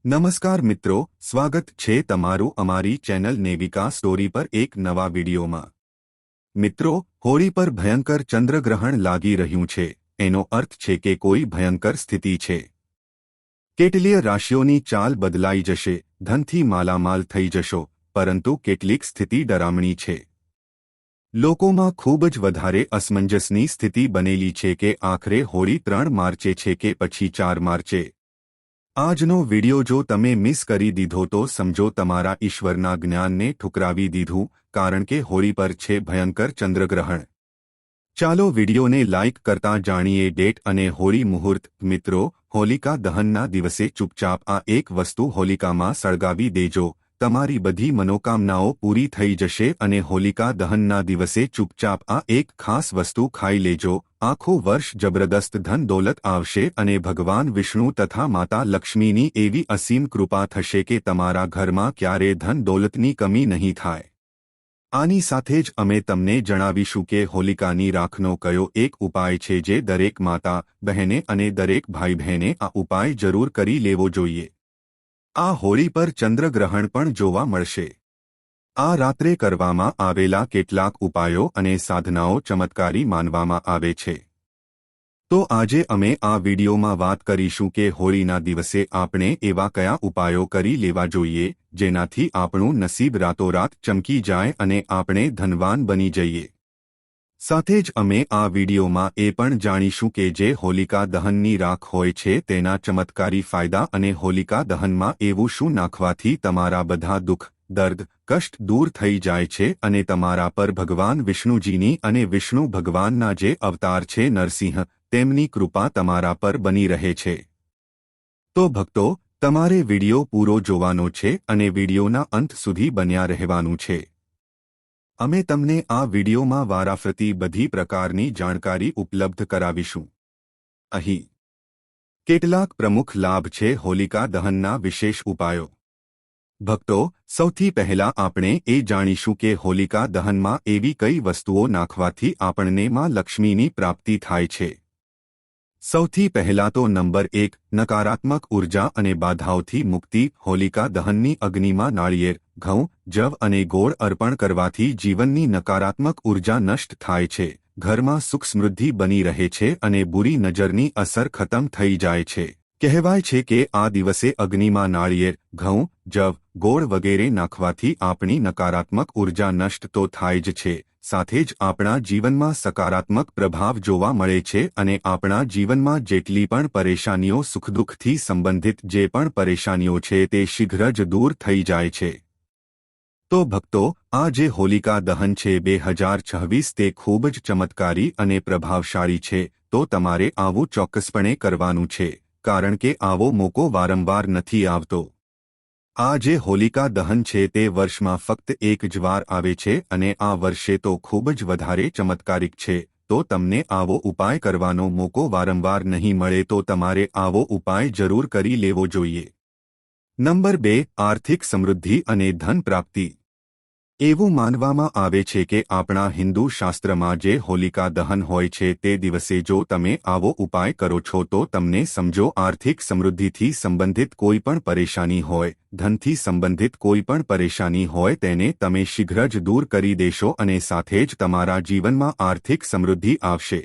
નમસ્કાર મિત્રો, સ્વાગત છે તમારું અમારી ચેનલ નેવિકા સ્ટોરી પર એક નવા વિડીયોમાં। મિત્રો, હોળી પર ભયંકર ચંદ્રગ્રહણ લાગી રહ્યું છે। એનો અર્થ છે કે કોઈ ભયંકર સ્થિતિ છે। કેટલીય રાશિઓની ચાલ બદલાઈ જશે, ધનથી માલામાલ થઈ જશો, પરંતુ કેટલીક સ્થિતિ ડરામણી છે। લોકોમાં ખૂબ જ વધારે અસમંજસની સ્થિતિ બનેલી છે કે આખરે હોળી 3 માર્ચે છે કે પછી 4 માર્ચે। આજનો વિડિયો જો તમે મિસ કરી દીધો તો સમજો તમારા ઈશ્વરના જ્ઞાનને ઠુકરાવી દીધું, કારણ કે હોળી પર છે ભયંકર ચંદ્રગ્રહણ। ચાલો વિડિયોને લાઇક કરતા જાણીએ ડેટ અને હોળી મુહૂર્ત। મિત્રો, હોલિકા દહનના દિવસે ચૂપચાપ આ એક વસ્તુ હોલિકામાં સળગાવી દેજો, તમારી બધી મનોકામનાઓ પૂરી થઈ જશે। અને હોલિકા દહનના દિવસે ચૂપચાપ આ એક ખાસ વસ્તુ ખાઈ લેજો, આખું વર્ષ જબરદસ્ત ધન દોલત આવશે અને ભગવાન વિષ્ણુ તથા માતા લક્ષ્મીની એવી અસીમ કૃપા થશે કે તમારા ઘરમાં ક્યારે ધન દોલતની કમી નહીં થાય। આની સાથે જ અમે તમને જણાવીશું કે હોલિકાની રાખનો કયો એક ઉપાય છે જે દરેક માતા બહેને અને દરેક ભાઈ બહેને આ ઉપાય જરૂર કરી લેવો જોઈએ। આ હોળી પર ચંદ્રગ્રહણ પણ જોવા મળશે। આ રાત્રે કરવામાં આવેલા કેટલાક ઉપાયો અને સાધનાઓ ચમત્કારી માનવામાં આવે છે। તો આજે અમે આ વિડીયોમાં વાત કરીશું કે હોળીના દિવસે આપણે એવા કયા ઉપાયો કરી લેવા જોઈએ જેનાથી આપણું નસીબ રાતોરાત ચમકી જાય અને આપણે ધનવાન બની જઈએ। સાથે જ અમે આ વિડીયોમાં એ પણ જાણીશું કે જે હોલિકા દહનની રાખ હોય છે તેના ચમત્કારી ફાયદા અને હોલિકા દહનમાં એવું શું નાખવાથી તમારા બધા દુઃખ, દર્દ, કષ્ટ દૂર થઈ જાય છે અને તમારા પર ભગવાન વિષ્ણુજીની અને વિષ્ણુ ભગવાનના જે અવતાર છે નરસિંહ, તેમની કૃપા તમારા પર બની રહે છે। તો ભક્તો, તમારે વિડિયો પૂરો જોવાનો છે અને વિડિયોના અંત સુધી બન્યા રહેવાનું છે। અમે તમને આ વિડીયોમાં વારાફરતી બધી પ્રકારની જાણકારી ઉપલબ્ધ કરાવીશું। અહીં કેટલાક પ્રમુખ લાભ છે હોલિકા દહનના વિશેષ ઉપાયો। ભક્તો, સૌથી પહેલા આપણે એ જાણીશું કે હોલિકા દહનમાં એવી કઈ વસ્તુઓ નાખવાથી આપણને માં લક્ષ્મીની પ્રાપ્તિ થાય છે। સૌથી પહેલા તો નંબર 1, નકારાત્મક ઉર્જા અને બાધાઓથી મુક્તિ। હોલિકા દહનની અગ્નિમાં નાળિયેર, ઘઉં, જવ અને ગોળ અર્પણ કરવાથી જીવનની નકારાત્મક ઉર્જા નષ્ટ થાય છે, ઘરમાં સુખ સમૃદ્ધિ બની રહે છે અને બુરી નજરની અસર ખતમ થઈ જાય છે। કહેવાય છે કે આ દિવસે અગ્નિમાં નાળિયેર, ઘઉં, જવ, ગોળ વગેરે નાખવાથી આપણી નકારાત્મક ઉર્જા નષ્ટ તો થાય જ છે, સાથે જ આપણા જીવનમાં સકારાત્મક પ્રભાવ જોવા મળે છે અને આપણા જીવનમાં જેટલી પણ પરેશાનીઓ સુખદુઃખથી સંબંધિત જે પણ પરેશાનીઓ છે તે શીઘ્ર જ દૂર થઈ જાય છે। તો ભક્તો, આ જે હોલિકા દહન છે 2026 તે ખૂબ જ ચમત્કારી અને પ્રભાવશાળી છે, તો તમારે આવું ચોક્કસપણે કરવાનું છે, કારણ કે આવો મોકો વારંવાર નથી આવતો। આ જે હોલિકા દહન છે તે વર્ષમાં ફક્ત એક જ વાર આવે છે અને આ વર્ષે તો ખૂબ જ વધારે ચમત્કારિક છે, તો તમને આવો ઉપાય કરવાનો મોકો વારંવાર નહીં મળે તો તમારે આવો ઉપાય જરૂર કરી લેવો જોઈએ। નંબર 2, આર્થિક સમૃદ્ધિ અને ધન પ્રાપ્તિ। એવું માનવામાં આવે છે કે આપણા હિન્દુ શાસ્ત્રમાં જે હોલિકા દહન હોય છે તે દિવસે જો તમે આવો ઉપાય કરો છો તો તમને સમજો આર્થિક સમૃદ્ધિથી સંબંધિત કોઈ પણ પરેશાની હોય, ધનથી સંબંધિત કોઈ પણ પરેશાની હોય તેને તમે શીઘ્ર જ દૂર કરી દેશો અને સાથે જ તમારા જીવનમાં આર્થિક સમૃદ્ધિ આવશે।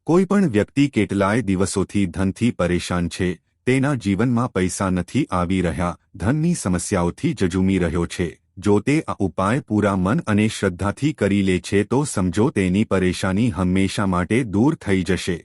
કોઈ પણ વ્યક્તિ કેટલાય દિવસોથી ધનથી પરેશાન છે, તેના જીવનમાં પૈસા નથી આવી રહ્યા, ધનની સમસ્યાઓથી જજુમી રહ્યો છે, જો તે આ ઉપાય પૂરા મન અને શ્રદ્ધાથી કરી લે છે તો સમજો તેની પરેશાની હંમેશા માટે દૂર થઈ જશે।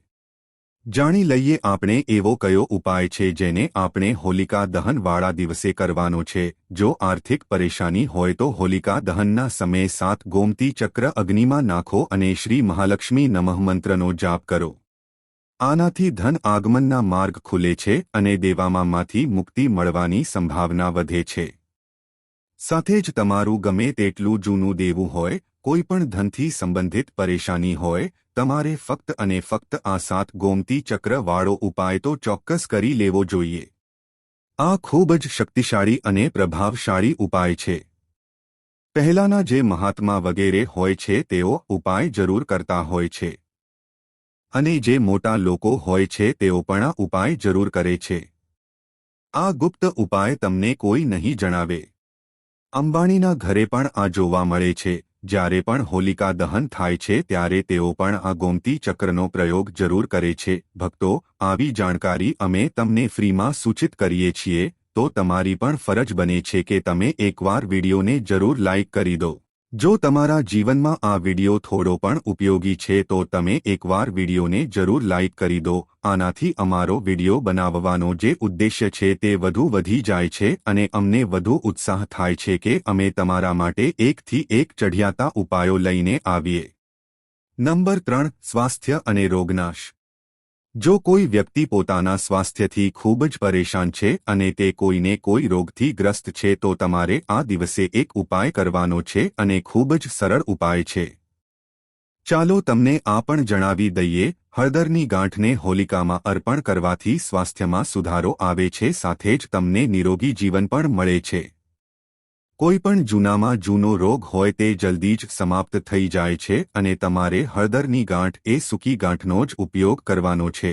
જાણી લઈએ આપણે એવો કયો ઉપાય છે જેને આપણે હોલિકા દહનવાળા દિવસે કરવાનો છે। જો આર્થિક પરેશાની હોય તો હોલિકા દહનના સમયે 7 ગોમતી ચક્ર અગ્નિમાં નાખો અને શ્રી મહાલક્ષ્મી નમઃ મંત્રનો જાપ કરો। આનાથી ધન આગમનના માર્ગ ખુલે છે અને દેવામાંથી મુક્તિ મળવાની સંભાવના વધે છે। સાથે જ તમારું ગમે તેટલું જૂનું દેવું હોય, કોઈ પણ ધનથી સંબંધિત પરેશાની હોય, તમારે ફક્ત અને ફક્ત આ 7 ગોમતી ચક્ર વાળો ઉપાય તો ચોક્કસ કરી લેવો જોઈએ। આ ખૂબ જ શક્તિશાળી અને પ્રભાવશાળી ઉપાય છે। પહેલાના જે મહાત્મા વગેરે હોય છે તેઓ ઉપાય જરૂર કરતા હોય છે અને જે મોટા લોકો હોય છે તેઓ પણ આ ઉપાય જરૂર કરે છે। આ ગુપ્ત ઉપાય તમને કોઈ નહીં જણાવે. અંબાણીના ઘરે પણ આ જોવા મળે છે. જ્યારે પણ હોલિકા દહન થાય છે ત્યારે તેઓ પણ આ ગોમતી ચક્રનો પ્રયોગ જરૂર કરે છે. ભક્તો, આવી જાણકારી અમે તમને ફ્રીમાં સૂચિત કરીએ છીએ, તો તમારી પણ ફરજ બને છે કે તમે એકવાર વિડીયોને જરૂર લાઇક કરી દો. જો તમારા જીવનમાં આ વિડીયો થોડો પણ ઉપયોગી છે તો તમે એકવાર વિડીયોને જરૂર લાઇક કરી દો. આનાથી અમારો વિડીયો બનાવવાનો જે ઉદ્દેશ્ય છે તે વધુ વધી જાય છે અને અમને વધુ ઉત્સાહ થાય છે કે અમે તમારા માટે એકથી એક ચઢિયાતા ઉપાયો લઈને આવીએ. નંબર 3. સ્વાસ્થ્ય અને રોગનાશ. જો કોઈ વ્યક્તિ પોતાના સ્વાસ્થ્યથી ખૂબ જ પરેશાન છે અને તે કોઈને કોઈ રોગથી ગ્રસ્ત છે તો તમારે આ દિવસે એક ઉપાય કરવાનો છે અને ખૂબ જ સરળ ઉપાય છે. ચાલો તમને આ પણ જણાવી દઈએ. હળદરની ગાંઠને હોલિકામાં અર્પણ કરવાથી સ્વાસ્થ્યમાં સુધારો આવે છે, સાથે જ તમને નિરોગી જીવન પણ મળે છે. કોઈ પણ જૂનામાં જૂનો રોગ હોય તે જલ્દી જ સમાપ્ત થઈ જાય છે અને તમારે હળદરની ગાંઠ એ સૂકી ગાંઠનો જ ઉપયોગ કરવાનો છે.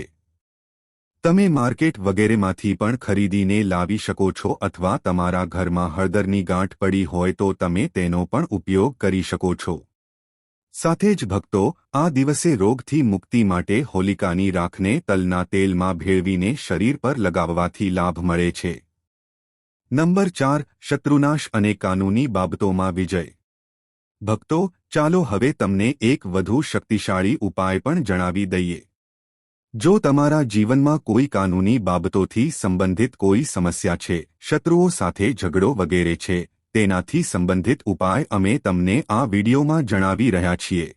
તમે માર્કેટ વગેરેમાંથી પણ ખરીદીને લાવી શકો છો અથવા તમારા ઘરમાં હળદરની ગાંઠ પડી હોય તો તમે તેનો પણ ઉપયોગ કરી શકો છો. સાથે જ ભક્તો, આ દિવસે રોગથી મુક્તિ માટે હોલિકાની રાખને તલના તેલમાં ભેળવીને શરીર પર લગાવવાથી લાભ મળે છે. નંબર 4. શત્રુનાશ અને કાનૂની બાબતોમાં વિજય. ભક્તો, ચાલો હવે તમને એક વધુ શક્તિશાળી ઉપાય પણ જણાવી દઈએ. જો તમારા જીવનમાં કોઈ કાનૂની બાબતોથી સંબંધિત કોઈ સમસ્યા છે, શત્રુઓ સાથે ઝઘડો વગેરે છે, તેનાથી સંબંધિત ઉપાય અમે તમને આ વિડીયોમાં જણાવી રહ્યા છીએ.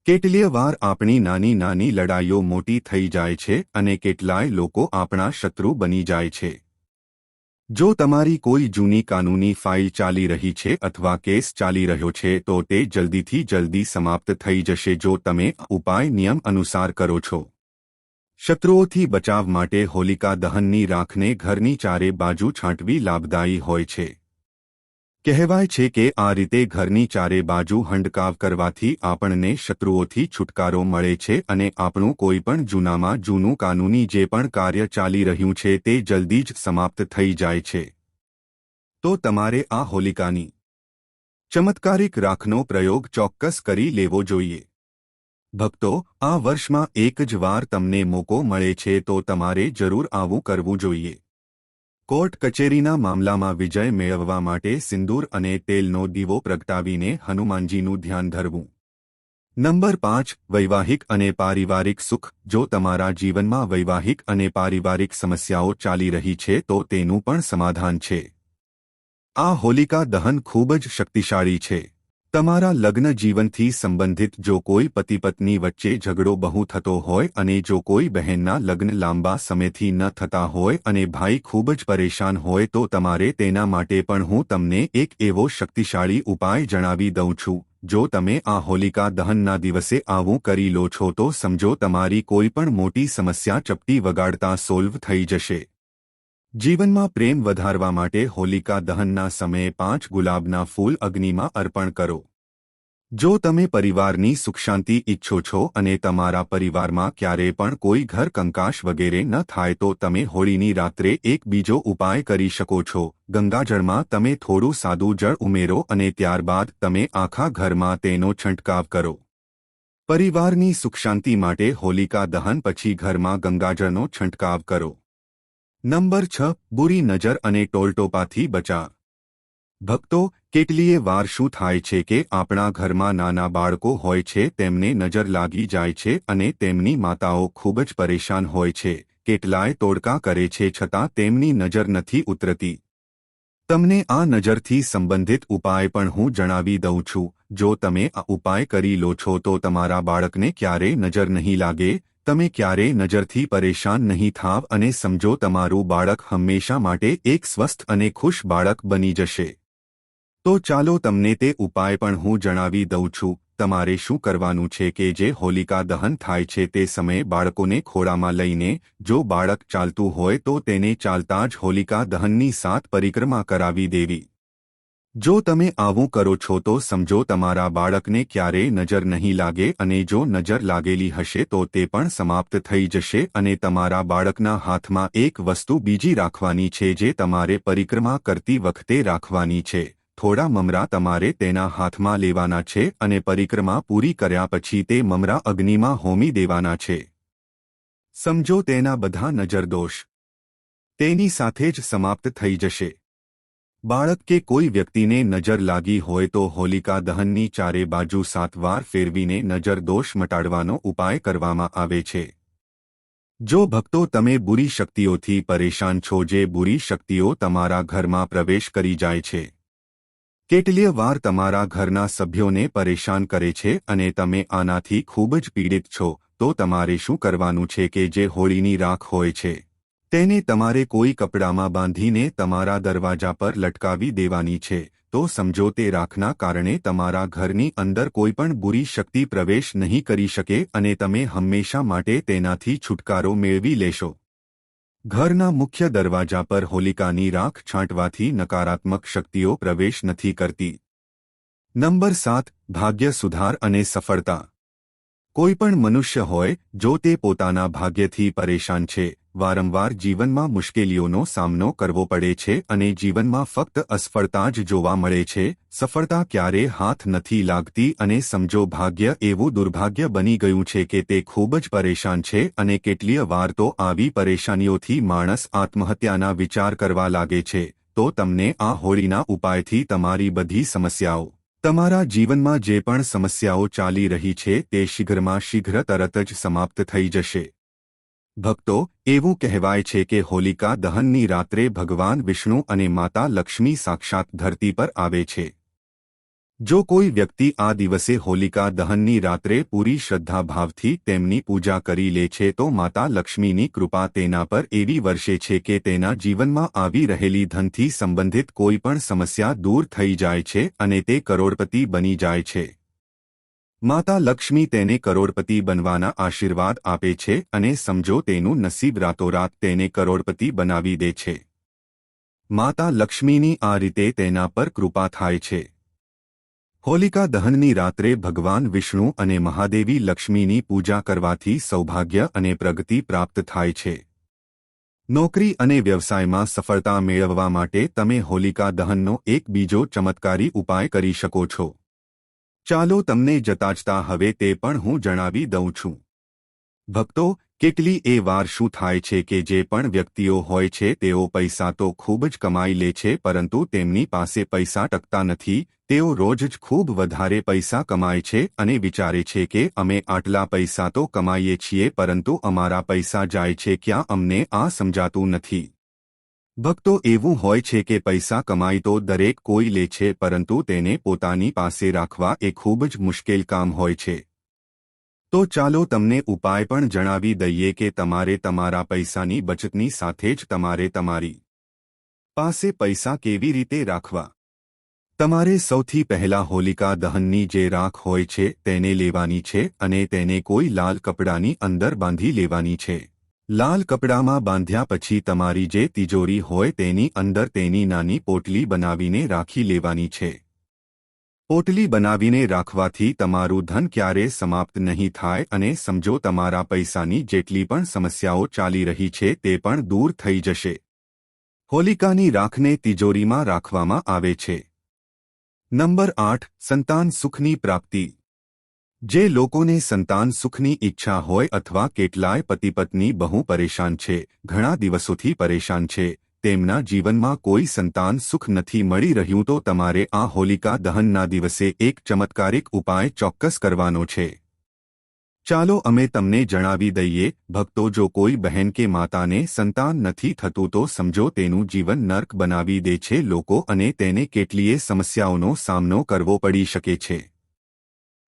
કેટલીય વાર આપણી નાની નાની લડાઈઓ મોટી થઈ જાય છે અને કેટલાય લોકો આપણા શત્રુ બની જાય છે. જો તમારી કોઈ જૂની કાનૂની ફાઇલ ચાલી રહી છે અથવા કેસ ચાલી રહ્યો છે તો તે જલ્દીથી જલ્દી સમાપ્ત થઈ જશે જો તમે ઉપાય નિયમ અનુસાર કરો છો. શત્રુઓથી બચાવ માટે હોલિકા દહનની રાખને ઘરની ચારે બાજુ છાંટવી લાભદાયી હોય છે. કહેવાય છે કે આ રીતે ઘરની ચારે બાજુ હંડકાવ કરવાથી આપણને શત્રુઓથી છુટકારો મળે છે અને આપણું કોઈ પણ જૂનામાં જૂનું કાનૂની જે પણ કાર્ય ચાલી રહ્યું છે તે જલ્દી જ સમાપ્ત થઈ જાય છે. તો તમારે આ હોલિકાની ચમત્કારિક રાખનો પ્રયોગ ચોક્કસ કરી લેવો જોઈએ. ભક્તો, આ વર્ષમાં એક જ વાર તમને મોકો મળે છે તો તમારે જરૂર આવું કરવું જોઈએ. કોર્ટ કચેરીના મામલામાં વિજય મેળવવા માટે સિંદૂર અને તેલનો દીવો પ્રગટાવીને હનુમાનજીનું ધ્યાન ધરવું. નંબર 5. વૈવાહિક અને પારિવારિક સુખ. જો તમારા જીવનમાં વૈવાહિક અને પારિવારિક સમસ્યાઓ ચાલી રહી છે તો તેનું પણ સમાધાન છે. આ હોલિકા દહન ખૂબ જ શક્તિશાળી છે. તમારા લગ્ન જીવનથી સંબંધિત જો કોઈ પતિ પત્ની વચ્ચે ઝઘડો બહુ થતો હોય અને જો કોઈ બહેનના લગ્ન લાંબા સમયથી ન થતા હોય અને ભાઈ ખૂબ જ પરેશાન હોય તો તમારે તેના માટે પણ હું તમને એક એવો શક્તિશાળી ઉપાય જણાવી દઉં છું. જો તમે આ હોલિકા દહનના દિવસે આવું કરી લો છો તો સમજો તમારી કોઈ પણ મોટી સમસ્યા ચપટી વગાડતા સોલ્વ થઈ જશે. જીવનમાં પ્રેમ વધારવા માટે હોલિકા દહનના સમયે 5 ગુલાબના ફૂલ અગ્નિમાં અર્પણ કરો. જો તમે પરિવારની સુખશાંતિ ઈચ્છો છો અને તમારા પરિવારમાં ક્યારેય પણ કોઈ ઘર કંકાશ વગેરે ન થાય તો તમે હોળીની રાત્રે એક બીજો ઉપાય કરી શકો છો. ગંગાજળમાં તમે થોડું સાદું જળ ઉમેરો અને ત્યારબાદ તમે આખા ઘરમાં તેનો છંટકાવ કરો. પરિવારની સુખશાંતિ માટે હોલિકા દહન પછી ઘરમાં ગંગાજળનો છંટકાવ કરો. નંબર 6. બુરી નજર અને ટોલટોપાથી બચાવ. ભક્તો, કેટલીય વાર શું થાય છે કે આપણા ઘરમાં નાના બાળકો હોય છે તેમને નજર લાગી જાય છે અને તેમની માતાઓ ખૂબ જ પરેશાન હોય છે. કેટલાય તોડકા કરે છે છતાં તેમની નજર નથી ઉતરતી. તમને આ નજરથી સંબંધિત ઉપાય પણ હું જણાવી દઉં છું. જો તમે આ ઉપાય કરી લો છો તો તમારા બાળકને ક્યારેય નજર નહીં લાગે, તમે ક્યારેય નજરથી પરેશાન નહીં થાવ અને સમજો તમારું બાળક હંમેશા માટે એક સ્વસ્થ અને ખુશ બાળક બની જશે. તો ચાલો તમને તે ઉપાય પણ હું જણાવી દઉં છું. તમારે શું કરવાનું છે કે જે હોલિકા દહન થાય છે તે સમયે બાળકોને ખોળામાં લઈને, જો બાળક ચાલતું હોય તો તેને ચાલતા જ હોલિકા દહનની 7 પરિક્રમા કરાવી દેવી. જો તમે આવું કરો છો તો સમજો તમારા બાળકને ક્યારેય નજર નહીં લાગે, અને જો નજર લાગેલી હશે તો તે પણ સમાપ્ત થઈ જશે, અને તમારા બાળકના હાથમાં એક વસ્તુ બીજી રાખવાની છે જે તમારે પરિક્રમા કરતી વખતે રાખવાની છે. થોડા મમરા તમારે તેના હાથમાં લેવાના છે અને પરિક્રમા પૂરી કર્યા પછી તે મમરા અગ્નિમાં હોમી દેવાના છે. સમજો તેના બધા નજરદોષ તેની સાથે જ સમાપ્ત થઈ જશે. બાળક કે કોઈ વ્યક્તિને નજર લાગી હોય તો હોલિકા દહનની ચારે બાજુ 7 વાર ફેરવીને નજર દોષ મટાડવાનો ઉપાય કરવામાં આવે છે. જો ભક્તો તમે બુરી શક્તિઓથી પરેશાન છો, જે બુરી શક્તિઓ તમારા ઘરમાં પ્રવેશ કરી જાય છે, કેટલીય વાર તમારા ઘરના સભ્યોને પરેશાન કરે છે અને તમે આનાથી ખૂબ જ પીડિત છો, તો તમારે શું કરવાનું છે કે જે હોળીની રાખ હોય છે તેને તમારે કોઈ કપડામાં બાંધીને તમારા દરવાજા પર લટકાવી દેવાની છે. તો સમજો તે રાખના કારણે તમારા ઘરની અંદર કોઈ પણ બુરી શક્તિ પ્રવેશ નહીં કરી શકે અને તમે હંમેશા માટે તેનાથી છુટકારો મેળવી લેશો. ઘરના મુખ્ય દરવાજા પર હોલિકાની રાખ છાંટવાથી નકારાત્મક શક્તિઓ પ્રવેશ નથી કરતી. નંબર 7. ભાગ્ય સુધાર અને સફળતા. કોઈ પણ મનુષ્ય હોય, જો તે પોતાના ભાગ્યથી પરેશાન છે, વારંવાર જીવનમાં મુશ્કેલીઓનો સામનો કરવો પડે છે અને જીવનમાં ફક્ત અસફળતા જ જોવા મળે છે, સફળતા ક્યારે હાથ નથી લાગતી, અને સમજો ભાગ્ય એવું દુર્ભાગ્ય બની ગયું છે કે તે ખૂબ જ પરેશાન છે, અને કેટલીય વાર તો આવી પરેશાનીઓથી માણસ આત્મહત્યાના વિચાર કરવા લાગે છે. તો તમને આ હોળીના ઉપાયથી તમારી બધી સમસ્યાઓ, તમારા જીવનમાં જે પણ સમસ્યાઓ ચાલી રહી છે તે શીઘ્રમાં શીઘ્ર તરત જ સમાપ્ત થઈ જશે. ભક્તો, એવું કહેવાય છે કે હોલિકા દહનની રાત્રે ભગવાન વિષ્ણુ અને માતા લક્ષ્મી સાક્ષાત ધરતી પર આવે છે. જો કોઈ વ્યક્તિ આ દિવસે હોલિકા દહનની રાત્રે પૂરી શ્રદ્ધાભાવથી તેમની પૂજા કરી લે છે તો માતા લક્ષ્મીની કૃપા તેના પર એવી વર્ષે છે કે તેના જીવનમાં આવી રહેલી ધનથી સંબંધિત કોઈ પણ સમસ્યા દૂર થઈ જાય છે અને તે કરોડપતિ બની જાય છે. માતા લક્ષ્મી તેને કરોડપતિ બનવાના આશીર્વાદ આપે છે અને સમજો તેનું નસીબ રાતોરાત તેને કરોડપતિ બનાવી દે છે. માતા લક્ષ્મીની આ રીતે તેના પર કૃપા થાય છે. હોલિકા દહનની રાત્રે ભગવાન વિષ્ણુ અને મહાદેવી લક્ષ્મીની પૂજા કરવાથી સૌભાગ્ય અને પ્રગતિ પ્રાપ્ત થાય છે. નોકરી અને વ્યવસાયમાં સફળતા મેળવવા માટે તમે હોલિકા દહનનો એક બીજો ચમત્કારી ઉપાય કરી શકો છો. ચાલો તમને જતાજતા હવે તે પણ હું જણાવી દઉં છું. ભક્તો, કેટલી એ વાર શું થાય છે કે જે પણ વ્યક્તિઓ હોય છે તેઓ પૈસા તો ખૂબ જ કમાઈ લે છે, પરંતુ તેમની પાસે પૈસા ટકતા નથી. તેઓ રોજ જ ખૂબ વધારે પૈસા કમાય છે અને વિચારે છે કે અમે આટલા પૈસા તો કમાઈએ છીએ, પરંતુ અમારા પૈસા જાય છે ક્યાં, અમને આ સમજાતું નથી. ભક્તો, એવું હોય છે કે પૈસા કમાઈ તો દરેક કોઈ લે છે, પરંતુ તેને પોતાની પાસે રાખવા એ ખૂબ જ મુશ્કેલ કામ હોય છે. તો ચાલો તમને ઉપાય પણ જણાવી દઈએ કે તમારે તમારા પૈસાની બચતની સાથે જ તમારે તમારી પાસે પૈસા કેવી રીતે રાખવા. તમારે સૌથી પહેલા હોલિકા દહનની જે રાખ હોય છે તેને લેવાની છે અને તેને કોઈ લાલ કપડાની અંદર બાંધી લેવાની છે. લાલ કપડામાં બાંધ્યા પછી તમારી જે તિજોરી હોય તેની અંદર તેની નાની પોટલી બનાવીને રાખી લેવાની છે. પોટલી બનાવીને રાખવાથી તમારું ધન ક્યારે સમાપ્ત નહીં થાય અને સમજો તમારા પૈસાની જેટલી પણ સમસ્યાઓ ચાલી રહી છે તે પણ દૂર થઈ જશે. હોલિકાની રાખને તિજોરીમાં રાખવામાં આવે છે. નંબર 8. સંતાન સુખની પ્રાપ્તિ. જે લોકોને સંતાન સુખની ઈચ્છા હોય અથવા કેટલાય પતિ પત્ની બહુ પરેશાન છે, ઘણા દિવસોથી પરેશાન છે, તેમના જીવનમાં કોઈ સંતાન સુખ નથી મળી રહ્યું, તો તમારે આ હોલિકા દહનના દિવસે એક ચમત્કારિક ઉપાય ચોક્કસ કરવાનો છે. ચાલો અમે તમને જણાવી દઈએ. ભક્તો, જો કોઈ બહેન કે માતાને સંતાન નથી થતું તો સમજો તેનું જીવન નર્ક બનાવી દે છે લોકો અને તેને કેટલીય સમસ્યાઓનો સામનો કરવો પડી શકે છે.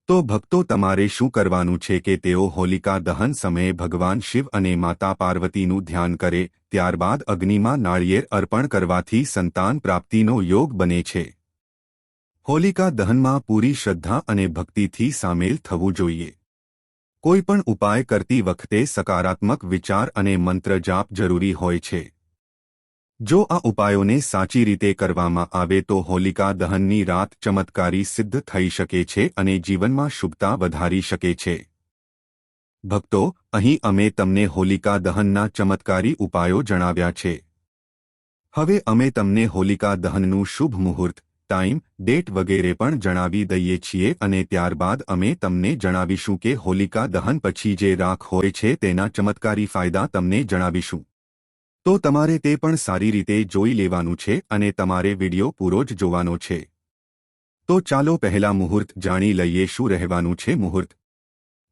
તો ભક્તો, તમારે શું કરવાનું છે કે તેઓ હોલિકા દહન સમયે ભગવાન શિવ અને માતા પાર્વતીનું ધ્યાન કરે, ત્યારબાદ અગ્નિમાં નાળિયેર અર્પણ કરવાથી સંતાન પ્રાપ્તિનો યોગ બને છે. હોલિકા દહનમાં પૂરી શ્રદ્ધા અને ભક્તિથી સામેલ થવું જોઈએ. કોઈ પણ ઉપાય કરતી વખતે સકારાત્મક વિચાર અને મંત્ર જાપ જરૂરી હોય છે. જો આ ઉપાયોને સાચી રીતે કરવામાં આવે તો હોલિકા દહનની રાત ચમત્કારી સિદ્ધ થઈ શકે છે અને જીવનમાં શુભતા વધારી શકે છે. ભક્તો, અહીં અમે તમને હોલિકા દહનના ચમત્કારી ઉપાયો જણાવ્યા છે. હવે અમે તમને હોલિકા દહનનું શુભ મુહૂર્ત, ટાઈમ, ડેટ વગેરે પણ જણાવી દઈએ છીએ અને ત્યારબાદ અમે તમને જણાવીશું કે હોલિકા દહન પછી જે રાખ હોય છે તેના ચમત્કારી ફાયદા તમને જણાવીશું. તો તમારે તે પણ સારી રીતે જોઈ લેવાનું છે અને તમારે વિડિયો પૂરો જ જોવાનો છે. તો ચાલો પહેલા મુહૂર્ત જાણી લઈએ. શું રહેવાનું છે મુહૂર્ત?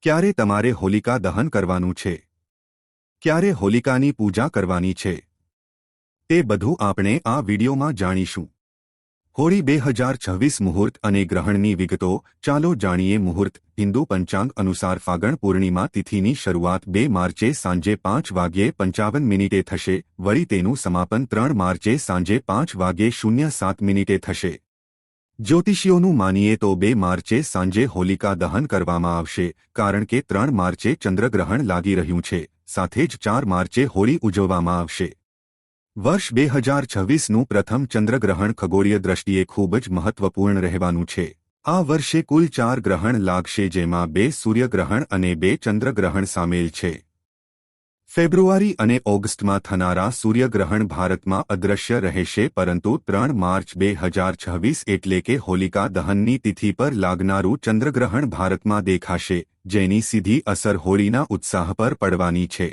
ક્યારે તમારે હોલિકા દહન કરવાનું છે? ક્યારે હોલિકાની પૂજા કરવાની છે? તે બધું આપણે આ વિડિયોમાં જાણીશું. હોળી 2026 મુહૂર્ત અને ગ્રહણની વિગતો. ચાલો જાણીએ મુહૂર્ત. હિન્દુ પંચાંગ અનુસાર ફાગણ પૂર્ણિમા તિથિની શરૂઆત 2 માર્ચે સાંજે 5:55 થશે. વળી તેનું સમાપન 3 માર્ચે સાંજે 5:07 થશે. જ્યોતિષીઓનું માનીએ તો 2 માર્ચે સાંજે હોલિકા દહન કરવામાં આવશે, કારણ કે 3 માર્ચે ચંદ્રગ્રહણ લાગી રહ્યું છે. સાથે જ 4 માર્ચે હોળી ઉજવવામાં આવશે. વર્ષ 2026નું પ્રથમ ચંદ્રગ્રહણ ખગોળીય દ્રષ્ટિએ ખૂબ જ મહત્વપૂર્ણ રહેવાનું છે. આ વર્ષે કુલ 4 ગ્રહણ લાગશે, જેમાં 2 સૂર્યગ્રહણ અને 2 ચંદ્રગ્રહણ સામેલ છે. ફેબ્રુઆરી અને ઓગસ્ટમાં થનારા સૂર્યગ્રહણ ભારતમાં અદૃશ્ય રહેશે, પરંતુ 3 માર્ચ 2026 એટલે કે હોલિકા દહનની તિથિ પર લાગનારું ચંદ્રગ્રહણ ભારતમાં દેખાશે, જેની સીધી અસર હોળીના ઉત્સાહ પર પડવાની છે.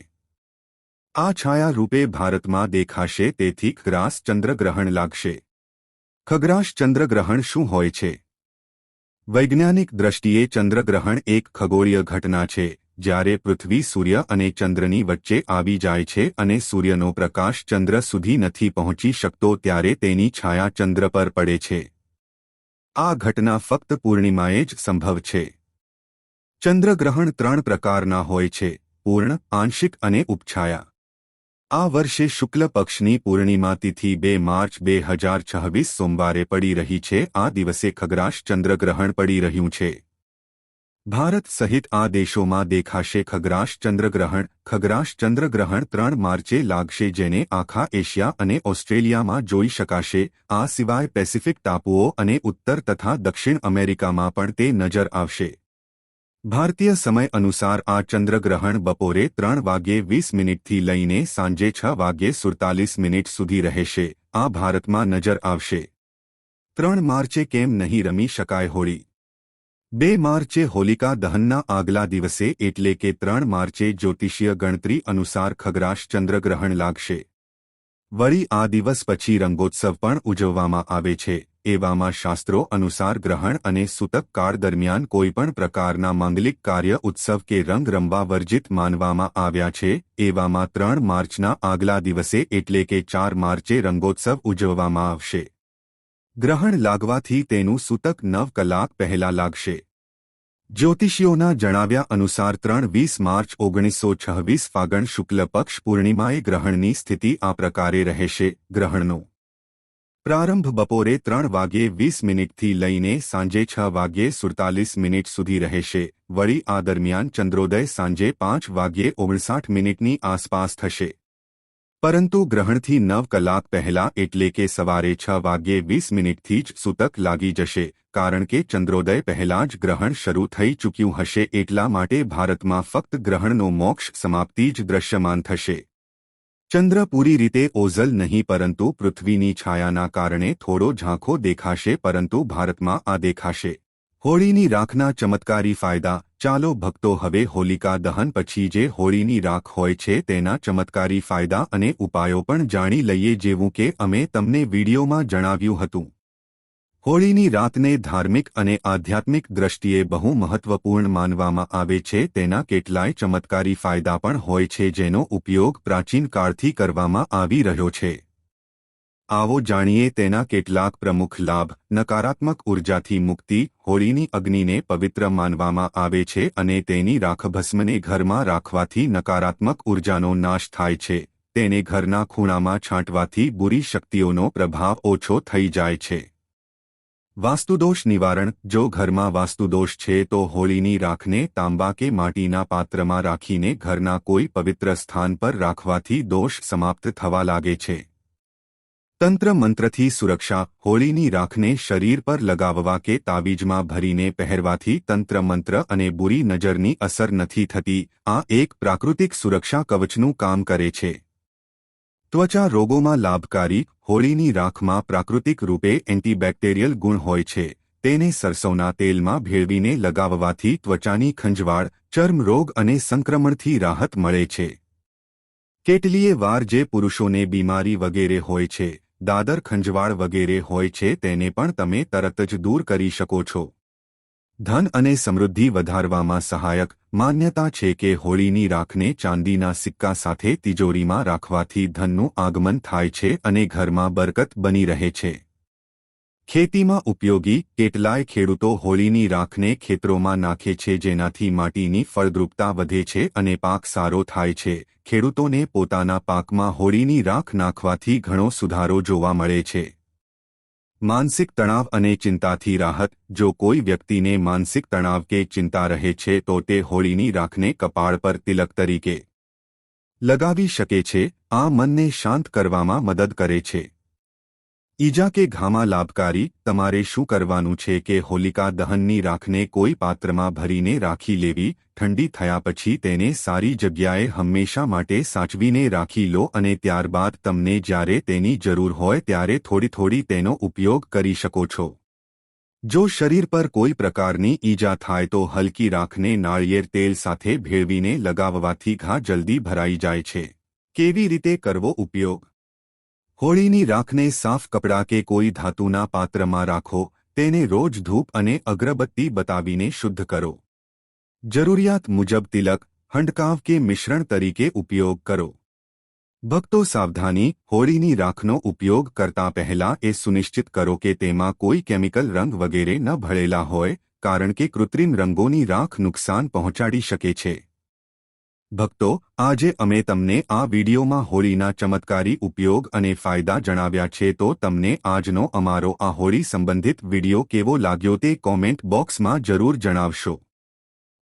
આ છાયા રૂપે ભારતમાં દેખાશે, તેથી ખગ્રાસ ચંદ્રગ્રહણ લાગશે. ખગ્રાસ ચંદ્રગ્રહણ શું હોય છે? વૈજ્ઞાનિક દ્રષ્ટિએ ચંદ્રગ્રહણ એક ખગોળીય ઘટના છે, જ્યારે પૃથ્વી, સૂર્ય અને ચંદ્રની વચ્ચે આવી જાય છે અને સૂર્યનો પ્રકાશ ચંદ્ર સુધી નથી પહોંચી શકતો ત્યારે તેની છાયા ચંદ્ર પર પડે છે. આ ઘટના ફક્ત પૂર્ણિમાએ જ સંભવ છે. ચંદ્રગ્રહણ 3 પ્રકારના હોય છે: પૂર્ણ, આંશિક અને ઉપછાયા. આ વર્ષે શુક્લ પક્ષની પૂર્ણિમા તિથિ 2 માર્ચ 2026 સોમવારે પડી રહી છે. આ દિવસે ખગ્રાસ ચંદ્રગ્રહણ પડી રહ્યું છે. ભારત સહિત આ દેશોમાં દેખાશે ખગ્રાસ ચંદ્રગ્રહણ. ખગ્રાસ ચંદ્રગ્રહણ 3 માર્ચે લાગશે, જેને આખા એશિયા અને ઓસ્ટ્રેલિયામાં જોઈ શકાશે. આ સિવાય પેસિફિક ટાપુઓ અને ઉત્તર તથા દક્ષિણ અમેરિકામાં પણ તે નજર આવશે. ભારતીય સમય અનુસાર આ ચંદ્રગ્રહણ બપોરે 3:20 થી લઈને સાંજે 6:47 સુધી રહેશે. આ ભારતમાં નજર આવશે. 3 માર્ચે કેમ નહીં રમી શકાય હોળી? 2 માર્ચે હોલિકા દહનના આગલા દિવસે એટલે કે 3 માર્ચે જ્યોતિષીય ગણતરી અનુસાર ખગ્રાસ ચંદ્રગ્રહણ લાગશે. વળી આ દિવસ પછી રંગોત્સવ પણ ઉજવવામાં આવે છે. એવામાં શાસ્ત્રો અનુસાર ગ્રહણ અને સૂતક કાળ દરમિયાન કોઈપણ પ્રકારના માંગલિક કાર્ય, ઉત્સવ કે રંગ રમવા વર્જિત માનવામાં આવ્યા છે. એવામાં 3 માર્ચના આગલા દિવસે એટલે કે 4 માર્ચે રંગોત્સવ ઉજવવામાં આવશે. ગ્રહણ લાગવાથી તેનું સૂતક 9 કલાક પહેલા લાગશે. જ્યોતિષીઓના જણાવ્યા અનુસાર 3-20 માર્ચ 1926 ફાગણ શુક્લ પક્ષ પૂર્ણિમાએ ગ્રહણની સ્થિતિ આ પ્રકારે રહેશે. ગ્રહણનો પ્રારંભ બપોરે 3:20 થી લઈને સાંજે 6:47 સુધી રહેશે. વળી આ દરમિયાન ચંદ્રોદય સાંજે 5:59ની આસપાસ થશે. પરંતુ ગ્રહણથી 9 કલાક પહેલા એટલે કે સવારે 6:20થી જ સૂતક લાગી જશે, કારણ કે ચંદ્રોદય પહેલા જ ગ્રહણ શરૂ થઈ ચૂક્યું હશે. એટલા માટે ભારતમાં ફક્ત ગ્રહણનો મોક્ષ સમાપ્તિ જ દ્રશ્યમાન થશે. ચંદ્ર પૂરી રીતે ઓઝલ નહીં, પરંતુ પૃથ્વીની છાયાના કારણે થોડો ઝાંખો દેખાશે, પરંતુ ભારતમાં આ દેખાશે. હોળીની રાખના ચમત્કારી ફાયદા. ચાલો ભક્તો, હવે હોલિકા દહન પછી જે હોળીની રાખ હોય છે તેના ચમત્કારી ફાયદા અને ઉપાયો પણ જાણી લઈએ. જેવું કે અમે તમને વિડીયોમાં જણાવ્યું હતું, હોળીની રાતને ધાર્મિક અને આધ્યાત્મિક દ્રષ્ટિએ બહુ મહત્વપૂર્ણ માનવામાં આવે છે. તેના કેટલાય ચમત્કારી ફાયદા પણ હોય છે, જેનો ઉપયોગ પ્રાચીન કાળથી કરવામાં આવી રહ્યો છે. આવો જાણીએ તેના કેટલાક પ્રમુખ લાભ. નકારાત્મક ઉર્જાથી મુક્તિ. હોળીની અગ્નિને પવિત્ર માનવામાં આવે છે અને તેની રાખભસ્મને ઘરમાં રાખવાથી નકારાત્મક ઉર્જાનો નાશ થાય છે. તેને ઘરના ખૂણામાં છાંટવાથી બુરી શક્તિઓનો પ્રભાવ ઓછો થઈ જાય છે. વાસ્તુદોષ નિવારણ. જો ઘરમાં વાસ્તુદોષ છે તો હોળીની રાખને તાંબા કે માટીના પાત્રમાં રાખીને ઘરના કોઈ પવિત્ર સ્થાન પર રાખવાથી દોષ સમાપ્ત થવા લાગે છે. તંત્ર મંત્રથી સુરક્ષા. હોળીની રાખને શરીર પર લગાવવા કે તાવીજમાં ભરીને પહેરવાથી તંત્ર મંત્ર અને બુરી નજરની અસર નથી થતી. આ એક પ્રાકૃતિક સુરક્ષા કવચનું કામ કરે છે. ત્વચા રોગોમાં લાભકારી. હોળીની રાખમાં પ્રાકૃતિક રૂપે એન્ટીબેક્ટેરિયલ ગુણ હોય છે. તેને સરસવના તેલમાં ભેળવીને લગાવવાથી ત્વચાની ખંજવાળ, ચર્મ રોગ અને સંક્રમણથી રાહત મળે છે. કેટલીય વાર જે પુરુષોને બીમારી વગેરે હોય છે, દાદર ખંજવાળ વગેરે હોય છે, તેને પણ તમે તરત જ દૂર કરી શકો છો. ધન અને સમૃદ્ધિ વધારવામાં સહાયક. માન્યતા છે કે હોળીની રાખને ચાંદીના સિક્કા સાથે તિજોરીમાં રાખવાથી ધનનું આગમન થાય છે અને ઘરમાં બરકત બની રહે છે. ખેતીમાં ઉપયોગી. કેટલાય ખેડૂતો હોળીની રાખને ખેતરોમાં નાખે છે, જેનાથી માટીની ફળદ્રુપતા વધે છે અને પાક સારો થાય છે. ખેડૂતોને પોતાના પાકમાં હોળીની રાખ નાખવાથી ઘણો સુધારો જોવા મળે છે. માનસિક તણાવ અને ચિંતાથી રાહત. જો કોઈ વ્યક્તિને માનસિક તણાવ કે ચિંતા રહે છે તો તે હોળીની રાખને કપાળ પર તિલક તરીકે લગાવી શકે છે. આ મનને શાંત કરવામાં મદદ કરે છે. ઈજા કે ઘામાં લાભકારી. તમારે શું કરવાનું છે કે હોલિકા દહનની રાખને કોઈ પાત્રમાં ભરીને રાખી લેવી. ઠંડી થયા પછી તેને સારી જગ્યાએ હંમેશા માટે સાચવીને રાખી લો અને ત્યારબાદ તમને જ્યારે તેની જરૂર હોય ત્યારે થોડી થોડી તેનો ઉપયોગ કરી શકો છો. જો શરીર પર કોઈ પ્રકારની ઈજા થાય તો હલકી રાખને નાળિયેર તેલ સાથે ભેળવીને લગાવવાથી ઘા જલ્દી ભરાઈ જાય છે. કેવી રીતે કરવો ઉપયોગ? હોળીની રાખને સાફ કપડાં કે કોઈ ધાતુના પાત્રમાં રાખો. તેને રોજ ધૂપ અને અગરબત્તી બતાવીને શુદ્ધ કરો. જરૂરિયાત મુજબ તિલક, હંડકાવ કે મિશ્રણ તરીકે ઉપયોગ કરો. ભક્તો સાવધાની. હોળીની રાખનો ઉપયોગ કરતા પહેલા એ સુનિશ્ચિત કરો કે તેમાં કોઈ કેમિકલ રંગ વગેરે ન ભળેલા હોય, કારણ કે કૃત્રિમ રંગોની રાખ નુકસાન પહોંચાડી શકે છે. ભક્તો, આજે અમે તમને આ વિડીયોમાં હોળીના ચમત્કારી ઉપયોગ અને ફાયદા જણાવ્યા છે. તો તમને આજનો અમારો આ હોળી સંબંધિત વિડીયો કેવો લાગ્યો તે કોમેન્ટ બોક્સમાં જરૂર જણાવશો.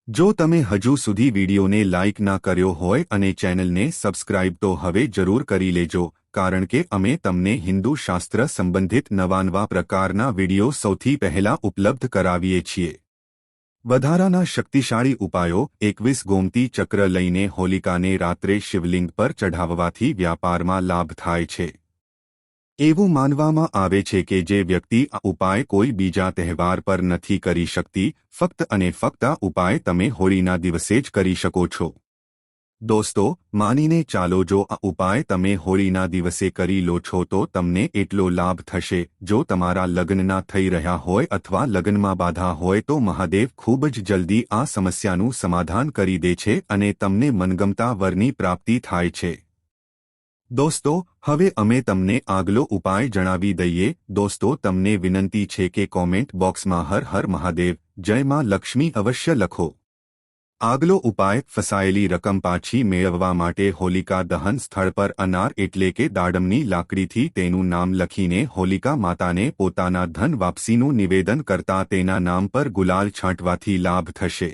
જો તમે હજુ સુધી વિડીયોને લાઇક ના કર્યો હોય અને ચેનલને સબસ્ક્રાઇબ તો હવે જરૂર કરી લેજો, કારણ કે અમે તમને હિન્દુ શાસ્ત્ર સંબંધિત નવા પ્રકારના વિડીયો સૌથી પહેલા ઉપલબ્ધ કરાવીએ છીએ. વધારાના શક્તિશાળી ઉપાયો. 21 ગોમતી ચક્ર લઈને હોલિકાને રાત્રે શિવલિંગ પર ચઢાવવાથી વ્યાપારમાં લાભ થાય છે. એવું માનવામાં આવે છે કે જે વ્યક્તિ આ ઉપાય કોઈ બીજા તહેવાર પર નથી કરી શકતી, ફક્ત અને ફક્ત આ ઉપાય તમે હોળીના દિવસે જ કરી શકો છો. દોસ્તો, માનીને ચાલો, જો આ ઉપાય તમે હોળીના દિવસે કરી લો છો તો તમને એટલો લાભ થશે. જો તમારા લગ્ન ના થઈ રહ્યા હોય અથવા લગ્નમાં બાધા હોય તો મહાદેવ ખૂબ જ જલ્દી આ સમસ્યાનું સમાધાન કરી દે છે અને તમને મનગમતા વરની પ્રાપ્તિ થાય છે. દોસ્તો, હવે અમે તમને આગલો ઉપાય જણાવી દઈએ. દોસ્તો, તમને વિનંતી છે કે કોમેન્ટ બોક્સમાં હર હર મહાદેવ, જય માં લક્ષ્મી અવશ્ય લખો. આગલો ઉપાય. ફસાયેલી રકમ પાછી મેળવવા માટે હોલિકા દહન સ્થળ પર અનાર એટલે કે દાડમની લાકડીથી તેનું નામ લખીને હોલિકા માતાને પોતાના ધન વાપસીનું નિવેદન કરતા તેના નામ પર ગુલાલ છાંટવાથી લાભ થશે.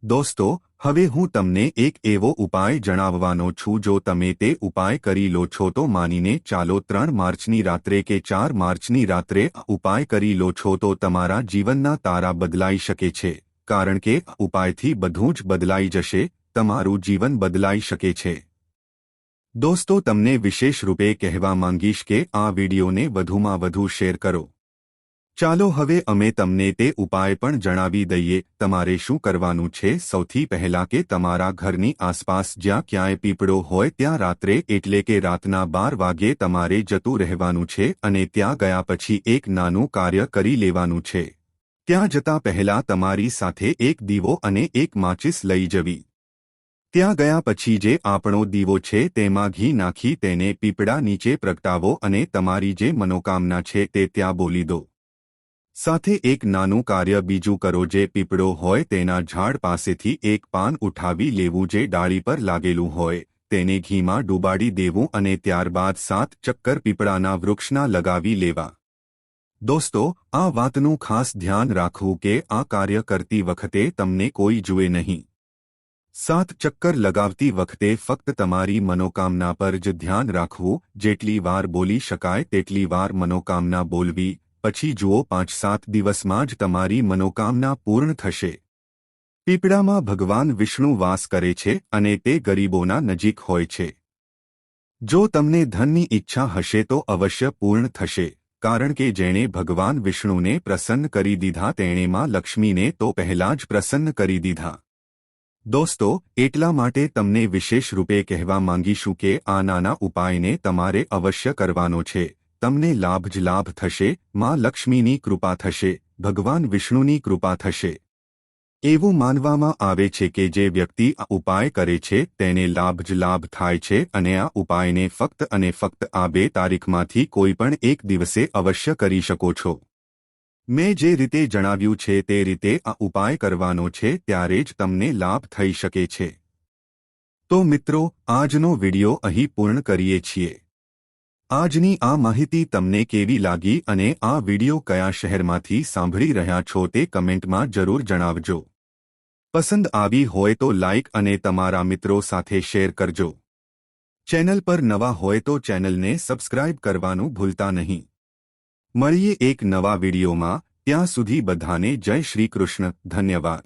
દોસ્તો, હવે હું તમને એક એવો ઉપાય જણાવવાનો છું. જો તમે તે ઉપાય કરી લો છો તો માનીને ચાલો 3 માર્ચની રાત્રે કે 4 માર્ચની રાત્રે આ ઉપાય કરી લો છો તો તમારા જીવનના તારા બદલાઈ શકે છે, કારણ કે આ ઉપાયથી બધું જ બદલાઈ જશે. તમારું જીવન બદલાઈ શકે છે. દોસ્તો, તમને વિશેષ રૂપે કહેવા માંગીશ કે આ વિડીયોને વધુમાં વધુ શેર કરો. ચાલો હવે અમે તમને તે ઉપાય પણ જણાવી દઈએ. તમારે શું કરવાનું છે? સૌથી પહેલા કે તમારા ઘરની આસપાસ જ્યાં ક્યાંય પીપળો હોય ત્યાં રાત્રે એટલે કે રાતના 12 વાગ્યે તમારે જતું રહેવાનું છે અને ત્યાં ગયા પછી એક નાનું કાર્ય કરી લેવાનું છે. ત્યાં જતા પહેલા તમારી સાથે એક દીવો અને એક માચિસ લઈ જવી. ત્યાં ગયા પછી જે આપણો દીવો છે તેમાં ઘી નાખી તેને પીપળા નીચે પ્રગટાવો અને તમારી જે મનોકામના છે તે ત્યાં બોલી દો. સાથે એક નાનું કાર્ય બીજું કરો. જે પીપળો હોય તેના ઝાડ પાસેથી એક પાન ઉઠાવી લેવું જે ડાળી પર લાગેલું હોય, તેને ઘીમાં ડૂબાડી દેવું અને ત્યારબાદ 7 ચક્કર પીપળાના વૃક્ષના લગાવી લેવા. દોસ્તો, આ વાતનું ખાસ ધ્યાન રાખવું કે આ કાર્ય કરતી વખતે તમને કોઈ જુએ નહીં. 7 ચક્કર લગાવતી વખતે ફક્ત તમારી મનોકામના પર જ ધ્યાન રાખવું, જેટલી વાર બોલી શકાય તેટલી વાર મનોકામના બોલવી, પછી જુઓ 5-7 દિવસમાં જ તમારી મનોકામના પૂર્ણ થશે. પીપળામાં ભગવાન વિષ્ણુ વાસ કરે છે અને તે ગરીબોના નજીક હોય છે. જો તમને ધનની ઈચ્છા હશે તો અવશ્ય પૂર્ણ થશે, કારણ કે જેણે ભગવાન વિષ્ણુને પ્રસન્ન કરી દીધા તેણે માં લક્ષ્મીને તો પહેલા જ પ્રસન્ન કરી દીધા. દોસ્તો, એટલા માટે તમને વિશેષ રૂપે કહેવા માંગીશું કે આ નાના ઉપાયને તમારે અવશ્ય કરવાનો છે. તમને લાભ જ લાભ થશે, માં લક્ષ્મીની કૃપા થશે, ભગવાન વિષ્ણુની કૃપા થશે. એવું માનવામાં આવે છે કે જે વ્યક્તિ આ ઉપાય કરે છે તેને લાભ જ લાભ થાય છે અને આ ઉપાયને ફક્ત અને ફક્ત આ 2 તારીખમાંથી કોઈ પણ એક દિવસે અવશ્ય કરી શકો છો. મેં જે રીતે જણાવ્યું છે તે રીતે આ ઉપાય કરવાનો છે ત્યારે જ તમને લાભ થઈ શકે છે. તો મિત્રો, આજનો વિડિયો અહીં પૂર્ણ કરીએ છીએ. આજની આ માહિતી તમને કેવી લાગી અને આ વિડિયો કયા શહેરમાંથી સાંભળી રહ્યા છો તે કમેન્ટમાં જરૂર જણાવજો. પસંદ આવી હોય તો લાઇક અને તમારા મિત્રો સાથે શેર કરજો. ચેનલ પર નવા હોય તો ચેનલને સબસ્ક્રાઇબ કરવાનું ભૂલતા નહીં. મળીએ એક નવા વિડિયોમાં. ત્યાં સુધી બધાને જય શ્રી કૃષ્ણ. ધન્યવાદ.